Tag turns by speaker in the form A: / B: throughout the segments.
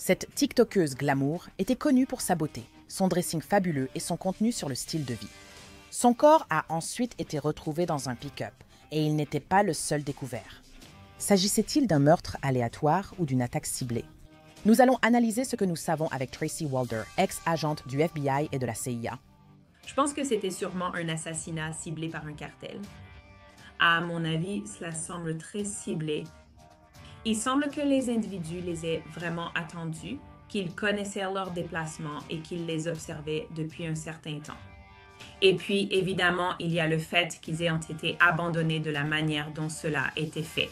A: Cette TikTokeuse glamour était connue pour sa beauté, son dressing fabuleux et son contenu sur le style de vie. Son corps a ensuite été retrouvé dans un pick-up et il n'était pas le seul découvert. S'agissait-il d'un meurtre aléatoire ou d'une attaque ciblée? Nous allons analyser ce que nous savons avec Tracy Walder, ex-agente du FBI et de la CIA.
B: Je pense que c'était sûrement un assassinat ciblé par un cartel. À mon avis, cela semble très ciblé. Il semble que les individus les aient vraiment attendus, qu'ils connaissaient leur déplacement et qu'ils les observaient depuis un certain temps. Et puis, évidemment, il y a le fait qu'ils aient été abandonnés de la manière dont cela était fait.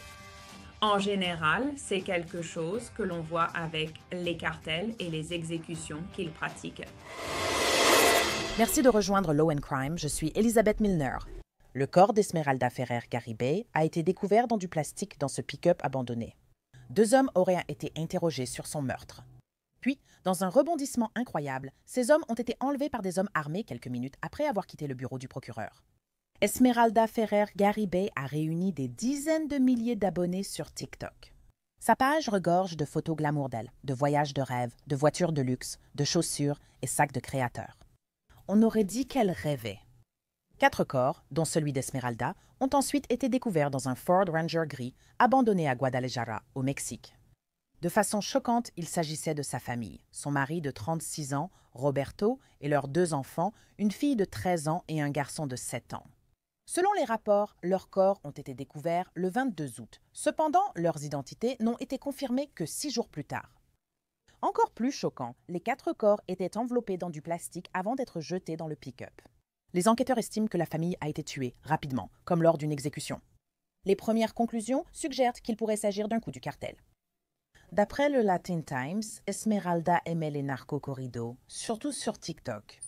B: En général, c'est quelque chose que l'on voit avec les cartels et les exécutions qu'ils pratiquent.
A: Merci de rejoindre Law & Crime, je suis Elisabeth Milner. Le corps d'Esmeralda Ferrer-Garibay a été découvert dans du plastique dans ce pick-up abandonné. 2 hommes auraient été interrogés sur son meurtre. Puis, dans un rebondissement incroyable, ces hommes ont été enlevés par des hommes armés quelques minutes après avoir quitté le bureau du procureur. Esmeralda Ferrer-Garibay a réuni des dizaines de milliers d'abonnés sur TikTok. Sa page regorge de photos glamour d'elle, de voyages de rêve, de voitures de luxe, de chaussures et sacs de créateurs. On aurait dit qu'elle rêvait. 4 corps, dont celui d'Esmeralda, ont ensuite été découverts dans un Ford Ranger gris abandonné à Guadalajara, au Mexique. De façon choquante, il s'agissait de sa famille, son mari de 36 ans, Roberto, et leurs 2 enfants, une fille de 13 ans et un garçon de 7 ans. Selon les rapports, leurs corps ont été découverts le 22 août. Cependant, leurs identités n'ont été confirmées que 6 jours plus tard. Encore plus choquant, les 4 corps étaient enveloppés dans du plastique avant d'être jetés dans le pick-up. Les enquêteurs estiment que la famille a été tuée rapidement, comme lors d'une exécution. Les premières conclusions suggèrent qu'il pourrait s'agir d'un coup du cartel. D'après le Latin Times, Esmeralda aimait les narcocorridos, surtout sur TikTok.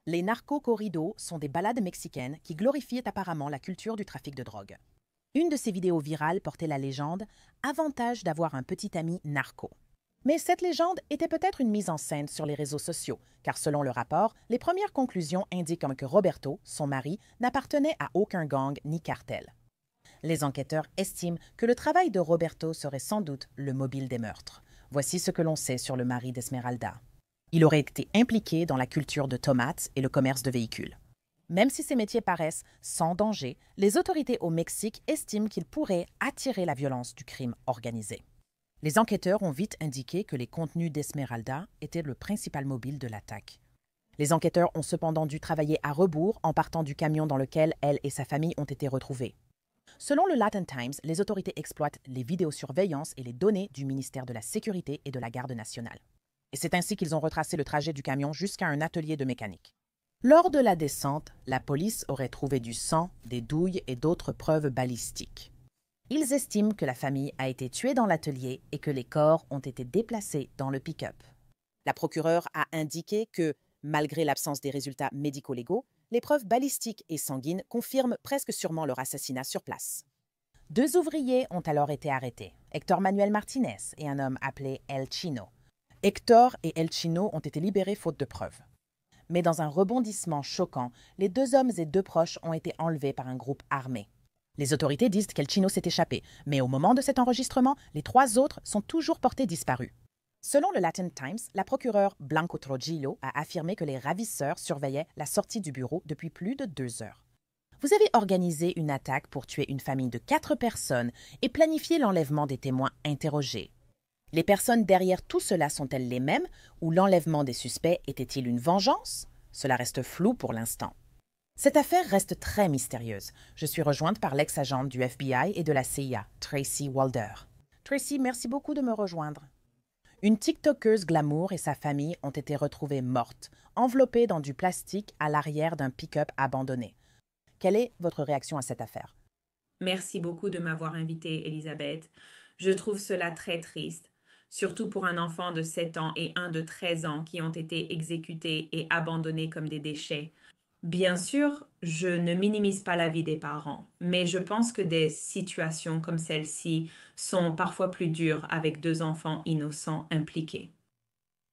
A: Les narcocorridos sont des ballades mexicaines qui glorifient apparemment la culture du trafic de drogue. Une de ces vidéos virales portait la légende « Avantage d'avoir un petit ami narco ». Mais cette légende était peut-être une mise en scène sur les réseaux sociaux, car selon le rapport, les premières conclusions indiquent que Roberto, son mari, n'appartenait à aucun gang ni cartel. Les enquêteurs estiment que le travail de Roberto serait sans doute le mobile des meurtres. Voici ce que l'on sait sur le mari d'Esmeralda. Il aurait été impliqué dans la culture de tomates et le commerce de véhicules. Même si ces métiers paraissent sans danger, les autorités au Mexique estiment qu'ils pourraient attirer la violence du crime organisé. Les enquêteurs ont vite indiqué que les contenus d'Esmeralda étaient le principal mobile de l'attaque. Les enquêteurs ont cependant dû travailler à rebours en partant du camion dans lequel elle et sa famille ont été retrouvés. Selon le Latin Times, les autorités exploitent les vidéosurveillances et les données du ministère de la Sécurité et de la Garde nationale. Et c'est ainsi qu'ils ont retracé le trajet du camion jusqu'à un atelier de mécanique. Lors de la descente, la police aurait trouvé du sang, des douilles et d'autres preuves balistiques. Ils estiment que la famille a été tuée dans l'atelier et que les corps ont été déplacés dans le pick-up. La procureure a indiqué que, malgré l'absence des résultats médico-légaux, les preuves balistiques et sanguines confirment presque sûrement leur assassinat sur place. 2 ouvriers ont alors été arrêtés, Héctor Manuel Martinez et un homme appelé El Chino. Héctor et El Chino ont été libérés faute de preuves. Mais dans un rebondissement choquant, les 2 hommes et 2 proches ont été enlevés par un groupe armé. Les autorités disent qu'El Chino s'est échappé, mais au moment de cet enregistrement, les 3 autres sont toujours portés disparus. Selon le Latin Times, la procureure Blanco Trujillo a affirmé que les ravisseurs surveillaient la sortie du bureau depuis plus de 2 heures. Vous avez organisé une attaque pour tuer une famille de 4 personnes et planifié l'enlèvement des témoins interrogés. Les personnes derrière tout cela sont-elles les mêmes ou l'enlèvement des suspects était-il une vengeance? Cela reste flou pour l'instant. Cette affaire reste très mystérieuse. Je suis rejointe par l'ex-agente du FBI et de la CIA, Tracy Walder. Tracy, merci beaucoup de me rejoindre. Une TikTokeuse glamour et sa famille ont été retrouvées mortes, enveloppées dans du plastique à l'arrière d'un pick-up abandonné. Quelle est votre réaction à cette affaire?
B: Merci beaucoup de m'avoir invitée, Elisabeth. Je trouve cela très triste, surtout pour un enfant de 7 ans et un de 13 ans qui ont été exécutés et abandonnés comme des déchets. Bien sûr, je ne minimise pas la vie des parents, mais je pense que des situations comme celle-ci sont parfois plus dures avec 2 enfants innocents impliqués.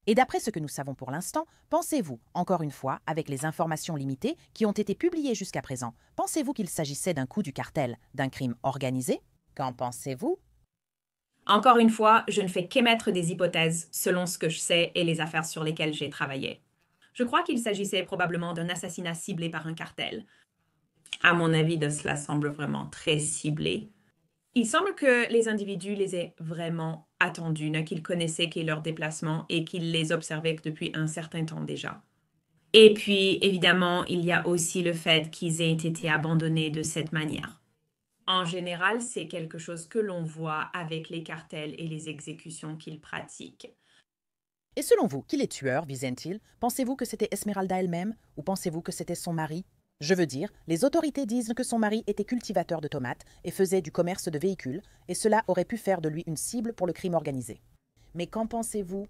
A: Et d'après ce que nous savons pour l'instant, pensez-vous, encore une fois, avec les informations limitées qui ont été publiées jusqu'à présent, pensez-vous qu'il s'agissait d'un coup du cartel, d'un crime organisé? Qu'en pensez-vous?
B: Encore une fois, je ne fais qu'émettre des hypothèses selon ce que je sais et les affaires sur lesquelles j'ai travaillé. Je crois qu'il s'agissait probablement d'un assassinat ciblé par un cartel. À mon avis, cela semble vraiment très ciblé. Il semble que les individus les aient vraiment attendus, qu'ils connaissaient leur déplacement et qu'ils les observaient depuis un certain temps déjà. Et puis, évidemment, il y a aussi le fait qu'ils aient été abandonnés de cette manière. En général, c'est quelque chose que l'on voit avec les cartels et les exécutions qu'ils pratiquent.
A: Et selon vous, qui les tueurs visaient-ils? Pensez-vous que c'était Esmeralda elle-même ou pensez-vous que c'était son mari? Je veux dire, les autorités disent que son mari était cultivateur de tomates et faisait du commerce de véhicules, et cela aurait pu faire de lui une cible pour le crime organisé. Mais qu'en pensez-vous?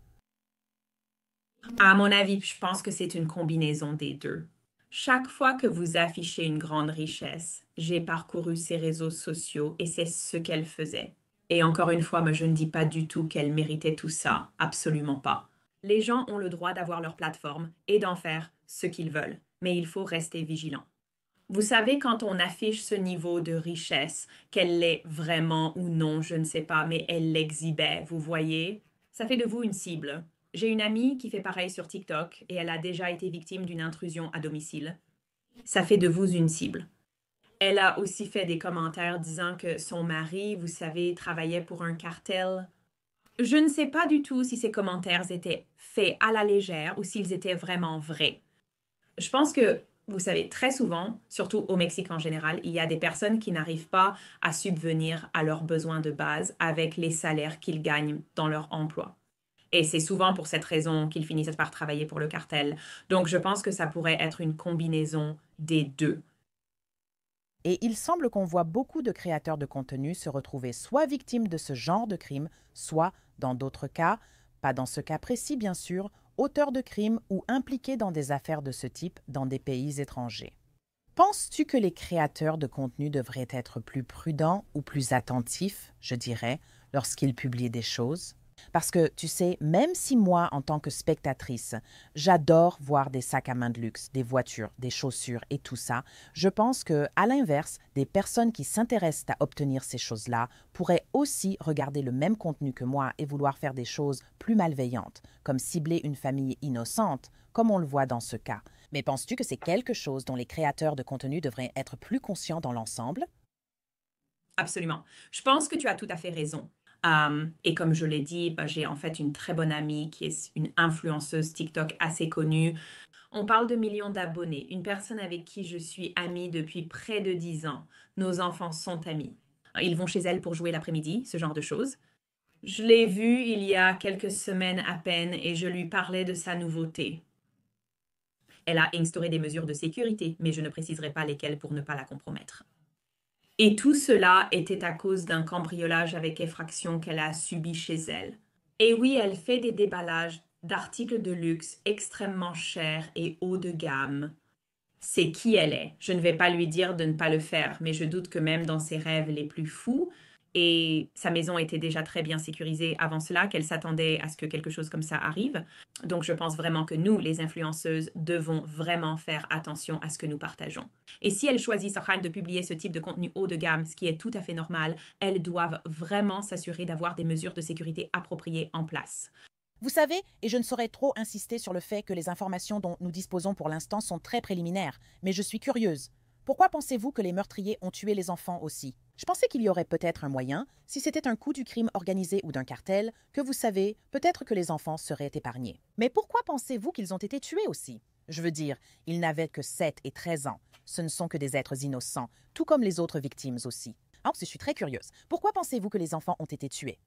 B: À mon avis, je pense que c'est une combinaison des deux. Chaque fois que vous affichez une grande richesse, j'ai parcouru ses réseaux sociaux et c'est ce qu'elle faisait. Et encore une fois, je ne dis pas du tout qu'elle méritait tout ça, absolument pas. Les gens ont le droit d'avoir leur plateforme et d'en faire ce qu'ils veulent, mais il faut rester vigilant. Vous savez, quand on affiche ce niveau de richesse, qu'elle l'est vraiment ou non, je ne sais pas, mais elle l'exhibait, vous voyez, ça fait de vous une cible. J'ai une amie qui fait pareil sur TikTok et elle a déjà été victime d'une intrusion à domicile. Ça fait de vous une cible. Elle a aussi fait des commentaires disant que son mari, vous savez, travaillait pour un cartel. Je ne sais pas du tout si ces commentaires étaient faits à la légère ou s'ils étaient vraiment vrais. Je pense que, vous savez, très souvent, surtout au Mexique en général, il y a des personnes qui n'arrivent pas à subvenir à leurs besoins de base avec les salaires qu'ils gagnent dans leur emploi. Et c'est souvent pour cette raison qu'ils finissent par travailler pour le cartel. Donc, je pense que ça pourrait être une combinaison des deux.
A: Et il semble qu'on voit beaucoup de créateurs de contenu se retrouver soit victimes de ce genre de crime, soit, dans d'autres cas, pas dans ce cas précis bien sûr, auteurs de crimes ou impliqués dans des affaires de ce type dans des pays étrangers. Penses-tu que les créateurs de contenu devraient être plus prudents ou plus attentifs, je dirais, lorsqu'ils publient des choses? Parce que, tu sais, même si moi, en tant que spectatrice, j'adore voir des sacs à main de luxe, des voitures, des chaussures et tout ça, je pense que, à l'inverse, des personnes qui s'intéressent à obtenir ces choses-là pourraient aussi regarder le même contenu que moi et vouloir faire des choses plus malveillantes, comme cibler une famille innocente, comme on le voit dans ce cas. Mais penses-tu que c'est quelque chose dont les créateurs de contenu devraient être plus conscients dans l'ensemble?
B: Absolument. Je pense que tu as tout à fait raison. Et comme je l'ai dit, j'ai en fait une très bonne amie qui est une influenceuse TikTok assez connue. On parle de millions d'abonnés, une personne avec qui je suis amie depuis près de 10 ans. Nos enfants sont amis. Ils vont chez elle pour jouer l'après-midi, ce genre de choses. Je l'ai vue il y a quelques semaines à peine et je lui parlais de sa nouveauté. Elle a instauré des mesures de sécurité, mais je ne préciserai pas lesquelles pour ne pas la compromettre. Et tout cela était à cause d'un cambriolage avec effraction qu'elle a subi chez elle. Et oui, elle fait des déballages d'articles de luxe extrêmement chers et haut de gamme. C'est qui elle est. Je ne vais pas lui dire de ne pas le faire, mais je doute que même dans ses rêves les plus fous, et sa maison était déjà très bien sécurisée avant cela, qu'elle s'attendait à ce que quelque chose comme ça arrive. Donc je pense vraiment que nous, les influenceuses, devons vraiment faire attention à ce que nous partageons. Et si elles choisissent de publier ce type de contenu haut de gamme, ce qui est tout à fait normal, elles doivent vraiment s'assurer d'avoir des mesures de sécurité appropriées en place.
A: Vous savez, et je ne saurais trop insister sur le fait que les informations dont nous disposons pour l'instant sont très préliminaires, mais je suis curieuse. Pourquoi pensez-vous que les meurtriers ont tué les enfants aussi? Je pensais qu'il y aurait peut-être un moyen, si c'était un coup du crime organisé ou d'un cartel, que vous savez, peut-être que les enfants seraient épargnés. Mais pourquoi pensez-vous qu'ils ont été tués aussi? Je veux dire, ils n'avaient que 7 et 13 ans. Ce ne sont que des êtres innocents, tout comme les autres victimes aussi. Alors, je suis très curieuse. Pourquoi pensez-vous que les enfants ont été tués?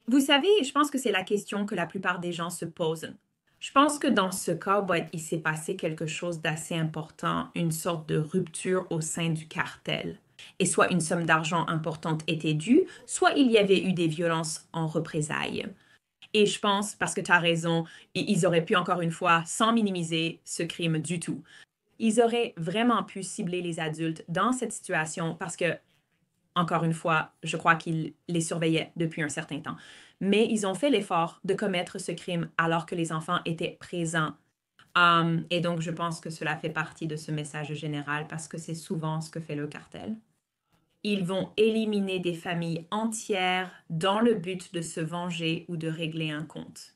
B: Vous savez, je pense que c'est la question que la plupart des gens se posent. Je pense que dans ce cas, il s'est passé quelque chose d'assez important, une sorte de rupture au sein du cartel. Et soit une somme d'argent importante était due, soit il y avait eu des violences en représailles. Et je pense, parce que tu as raison, ils auraient pu encore une fois, sans minimiser ce crime du tout. Ils auraient vraiment pu cibler les adultes dans cette situation parce que Encore une fois, je crois qu'ils les surveillaient depuis un certain temps. Mais ils ont fait l'effort de commettre ce crime alors que les enfants étaient présents. Et donc, je pense que cela fait partie de ce message général parce que c'est souvent ce que fait le cartel. Ils vont éliminer des familles entières dans le but de se venger ou de régler un compte.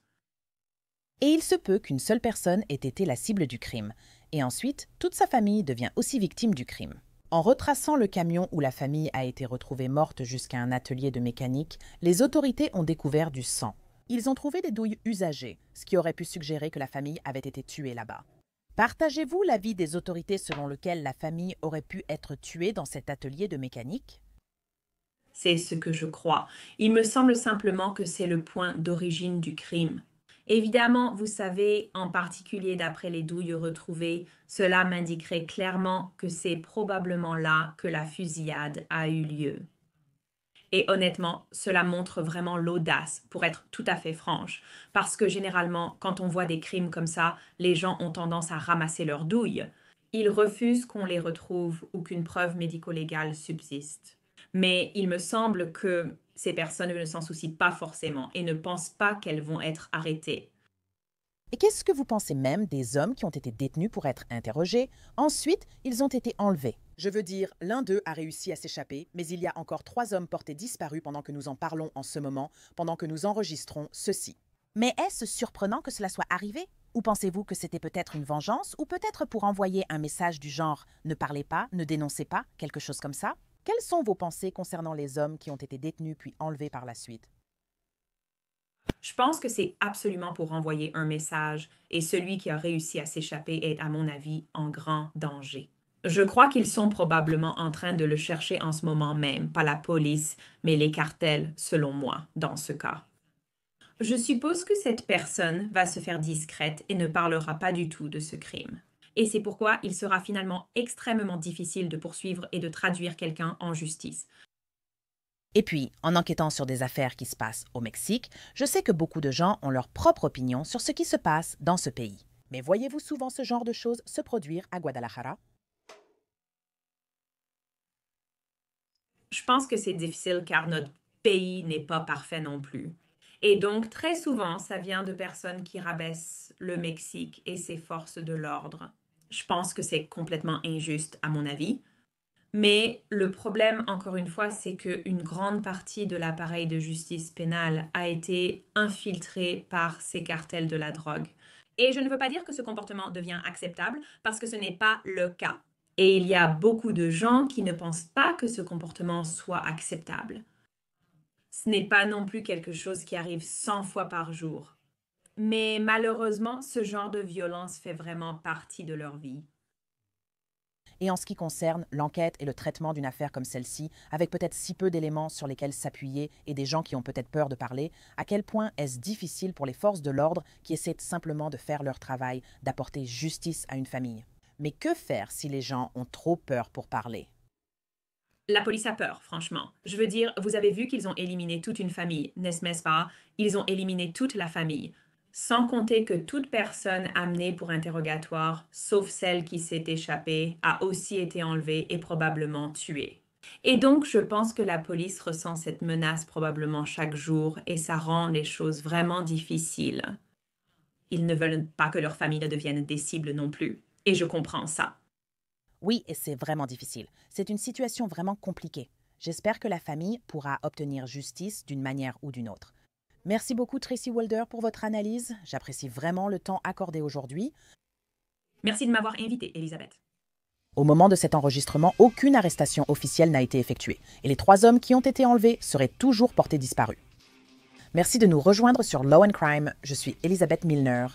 A: Et il se peut qu'une seule personne ait été la cible du crime, et ensuite toute sa famille devient aussi victime du crime. En retraçant le camion où la famille a été retrouvée morte jusqu'à un atelier de mécanique, les autorités ont découvert du sang. Ils ont trouvé des douilles usagées, ce qui aurait pu suggérer que la famille avait été tuée là-bas. Partagez-vous l'avis des autorités selon lequel la famille aurait pu être tuée dans cet atelier de mécanique?
B: C'est ce que je crois. Il me semble simplement que c'est le point d'origine du crime. Évidemment, vous savez, en particulier d'après les douilles retrouvées, cela m'indiquerait clairement que c'est probablement là que la fusillade a eu lieu. Et honnêtement, cela montre vraiment l'audace, pour être tout à fait franche, parce que généralement, quand on voit des crimes comme ça, les gens ont tendance à ramasser leurs douilles. Ils refusent qu'on les retrouve ou qu'une preuve médico-légale subsiste. Mais il me semble que ces personnes ne s'en soucient pas forcément et ne pensent pas qu'elles vont être arrêtées.
A: Et qu'est-ce que vous pensez même des hommes qui ont été détenus pour être interrogés? Ensuite, ils ont été enlevés. Je veux dire, l'un d'eux a réussi à s'échapper, mais il y a encore 3 hommes portés disparus pendant que nous en parlons en ce moment, pendant que nous enregistrons ceci. Mais est-ce surprenant que cela soit arrivé? Ou pensez-vous que c'était peut-être une vengeance, ou peut-être pour envoyer un message du genre « ne parlez pas, ne dénoncez pas », quelque chose comme ça? Quelles sont vos pensées concernant les hommes qui ont été détenus puis enlevés par la suite?
B: Je pense que c'est absolument pour envoyer un message et celui qui a réussi à s'échapper est, à mon avis, en grand danger. Je crois qu'ils sont probablement en train de le chercher en ce moment même, pas la police, mais les cartels, selon moi, dans ce cas. Je suppose que cette personne va se faire discrète et ne parlera pas du tout de ce crime. Et c'est pourquoi il sera finalement extrêmement difficile de poursuivre et de traduire quelqu'un en justice.
A: Et puis, en enquêtant sur des affaires qui se passent au Mexique, je sais que beaucoup de gens ont leur propre opinion sur ce qui se passe dans ce pays. Mais voyez-vous souvent ce genre de choses se produire à Guadalajara?
B: Je pense que c'est difficile car notre pays n'est pas parfait non plus. Et donc, très souvent, ça vient de personnes qui rabaissent le Mexique et ses forces de l'ordre. Je pense que c'est complètement injuste, à mon avis. Mais le problème, encore une fois, c'est qu'une grande partie de l'appareil de justice pénale a été infiltrée par ces cartels de la drogue. Et je ne veux pas dire que ce comportement devient acceptable, parce que ce n'est pas le cas. Et il y a beaucoup de gens qui ne pensent pas que ce comportement soit acceptable. Ce n'est pas non plus quelque chose qui arrive 100 fois par jour. Mais malheureusement, ce genre de violence fait vraiment partie de leur vie.
A: Et en ce qui concerne l'enquête et le traitement d'une affaire comme celle-ci, avec peut-être si peu d'éléments sur lesquels s'appuyer et des gens qui ont peut-être peur de parler, à quel point est-ce difficile pour les forces de l'ordre qui essaient simplement de faire leur travail, d'apporter justice à une famille? Mais que faire si les gens ont trop peur pour parler?
B: La police a peur, franchement. Je veux dire, vous avez vu qu'ils ont éliminé toute une famille, n'est-ce pas? Ils ont éliminé toute la famille. Sans compter que toute personne amenée pour interrogatoire, sauf celle qui s'est échappée, a aussi été enlevée et probablement tuée. Et donc, je pense que la police ressent cette menace probablement chaque jour et ça rend les choses vraiment difficiles. Ils ne veulent pas que leur famille ne devienne des cibles non plus. Et je comprends ça.
A: Oui, et c'est vraiment difficile. C'est une situation vraiment compliquée. J'espère que la famille pourra obtenir justice d'une manière ou d'une autre. Merci beaucoup Tracy Walder pour votre analyse. J'apprécie vraiment le temps accordé aujourd'hui.
B: Merci de m'avoir invitée, Elisabeth.
A: Au moment de cet enregistrement, aucune arrestation officielle n'a été effectuée et les 3 hommes qui ont été enlevés seraient toujours portés disparus. Merci de nous rejoindre sur Law & Crime. Je suis Elisabeth Milner.